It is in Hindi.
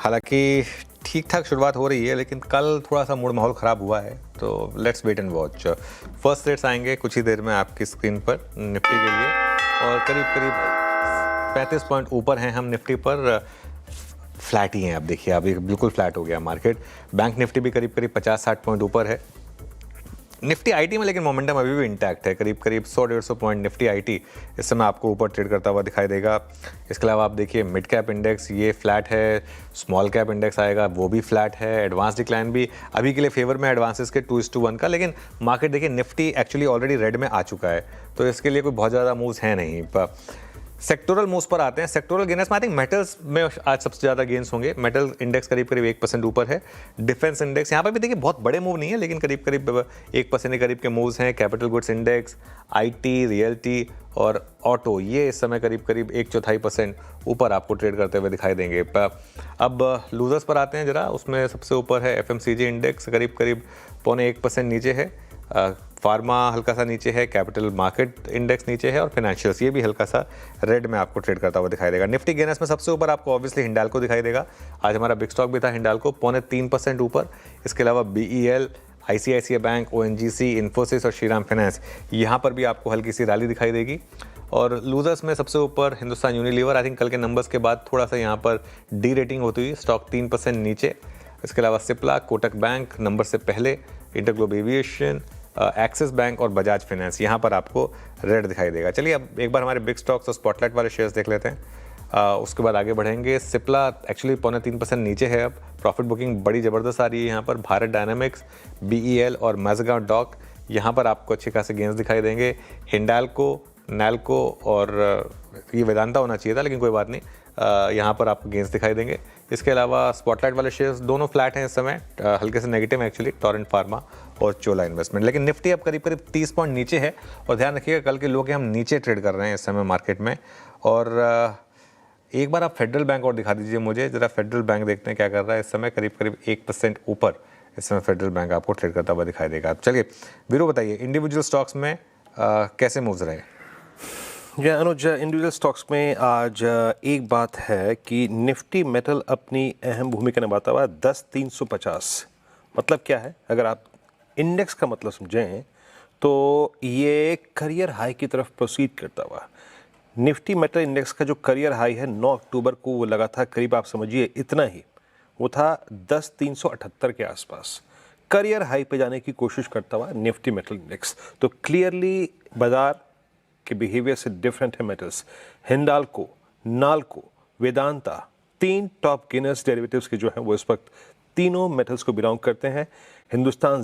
हालांकि ठीक ठाक शुरुआत हो रही है, लेकिन कल थोड़ा सा मूड माहौल ख़राब हुआ है, तो let's wait and watch. First rates आएंगे कुछ ही देर में आपकी स्क्रीन पर निफ्टी के लिए, और करीब करीब 35 पॉइंट ऊपर हैं हम निफ्टी पर। फ्लैट ही हैं, आप देखिए अभी बिल्कुल फ्लैट हो गया मार्केट। बैंक निफ्टी भी करीब करीब 50-60 पॉइंट ऊपर है निफ्टी आईटी में, लेकिन मोमेंटम अभी भी इंटैक्ट है। करीब करीब 100-150 पॉइंट निफ्टी आईटी इस समय आपको ऊपर ट्रेड करता हुआ दिखाई देगा। इसके अलावा आप देखिए मिड कैप इंडेक्स ये फ्लैट है, स्मॉल कैप इंडेक्स आएगा वो भी फ्लैट है, एडवांस डिक्लाइन भी अभी के लिए फेवर में एडवांसेस के 2:1 का। लेकिन मार्केट देखिए निफ्टी एक्चुअली ऑलरेडी रेड में आ चुका है, तो इसके लिए कोई बहुत ज़्यादा मूव्स हैं नहीं। सेक्टोरल मूव्स पर आते हैं। सेक्टोरल गेनर्स में आई थिंक मेटल्स में आज सबसे ज़्यादा गेन्स होंगे। मेटल इंडेक्स करीब करीब 1% ऊपर है। डिफेंस इंडेक्स यहाँ पर भी देखिए बहुत बड़े मूव नहीं है, लेकिन करीब करीब 1% के करीब के मूव्स हैं। Capital goods index, IT, realty और ऑटो ये इस समय करीब करीब 1/4% ऊपर आपको ट्रेड करते हुए दिखाई देंगे। अब लूजर्स पर आते हैं जरा, उसमें सबसे ऊपर है एफएमसीजी इंडेक्स, करीब करीब 0.25% नीचे है। फार्मा हल्का सा नीचे है, कैपिटल मार्केट इंडेक्स नीचे है, और फाइनेंशियल्स ये भी हल्का सा रेड में आपको ट्रेड करता हुआ दिखाई देगा। निफ्टी गेनर्स में सबसे ऊपर आपको ऑब्वियसली हिंडाल्को दिखाई देगा। आज हमारा बिग स्टॉक भी था हिंडाल्को, 0.3% ऊपर। इसके अलावा BEL, ICICI bank, ONGC, Infosys और श्रीराम फाइनेंस यहाँ पर भी आपको हल्की सी रैली दिखाई देगी। और लूजर्स में सबसे ऊपर हिंदुस्तान यूनिलीवर, आई थिंक कल के नंबर्स के बाद थोड़ा सा यहाँ पर डी रेटिंग होती हुई स्टॉक 3% नीचे। इसके अलावा सिप्ला, कोटक बैंक नंबर से पहले, इंटरग्लोब एविएशन, एक्सिस बैंक और बजाज फाइनेंस यहाँ पर आपको रेड दिखाई देगा। चलिए अब एक बार हमारे बिग स्टॉक्स और स्पॉटलाइट वाले शेयर्स देख लेते हैं, उसके बाद आगे बढ़ेंगे। सिप्ला एक्चुअली 0.3% नीचे है। अब प्रॉफिट बुकिंग बड़ी ज़बरदस्त आ रही है यहाँ पर। भारत डायनामिक्स, बीईएल और मैज़गांव डॉक यहाँ पर आपको अच्छे खासे गेंस दिखाई देंगे। हिंडाल्को, नैल्को और ये वेदांता होना चाहिए था, लेकिन कोई बात नहीं, यहाँ पर आपको गेंस दिखाई देंगे। इसके अलावा स्पॉटलाइट वाले शेयर्स दोनों फ्लैट हैं इस समय, हल्के से नेगेटिव एक्चुअली, टोरेंट फार्मा और चोला इन्वेस्टमेंट। लेकिन निफ्टी अब करीब करीब 30 पॉइंट नीचे है, और ध्यान रखिएगा कल के लो के हम नीचे ट्रेड कर रहे हैं इस समय मार्केट में। और एक बार आप फेडरल बैंक और दिखा दीजिए मुझे ज़रा। फेडरल बैंक देखते हैं क्या कर रहा है इस समय, करीब करीब 1% ऊपर इस समय फेडरल बैंक आपको ट्रेड करता हुआ दिखाई देगा। चलिए वीरू बताइए इंडिविजुअल स्टॉक्स में कैसे मूव्स रहे? अनुज, इंडिविजुअल स्टॉक्स में आज एक बात है कि निफ्टी मेटल अपनी अहम भूमिका निभाता हुआ 10,350। मतलब क्या है, अगर आप इंडेक्स का मतलब समझें तो ये करियर हाई की तरफ प्रोसीड करता हुआ। निफ्टी मेटल इंडेक्स का जो करियर हाई है 9 अक्टूबर को वो लगा था, करीब आप समझिए इतना ही, वो था 10,378 के आसपास। करियर हाई पे जाने की कोशिश करता हुआ निफ्टी मेटल इंडेक्स। तो क्लियरली बाजार के बिहेवियर से डिफरेंट है metals. Hindalco, NALCO, Vedanta, 3 top gainers derivatives के जो हैं वो इस वक्त तीनों मेटल्स को बिलोंग करते हैं। हिंदुस्तान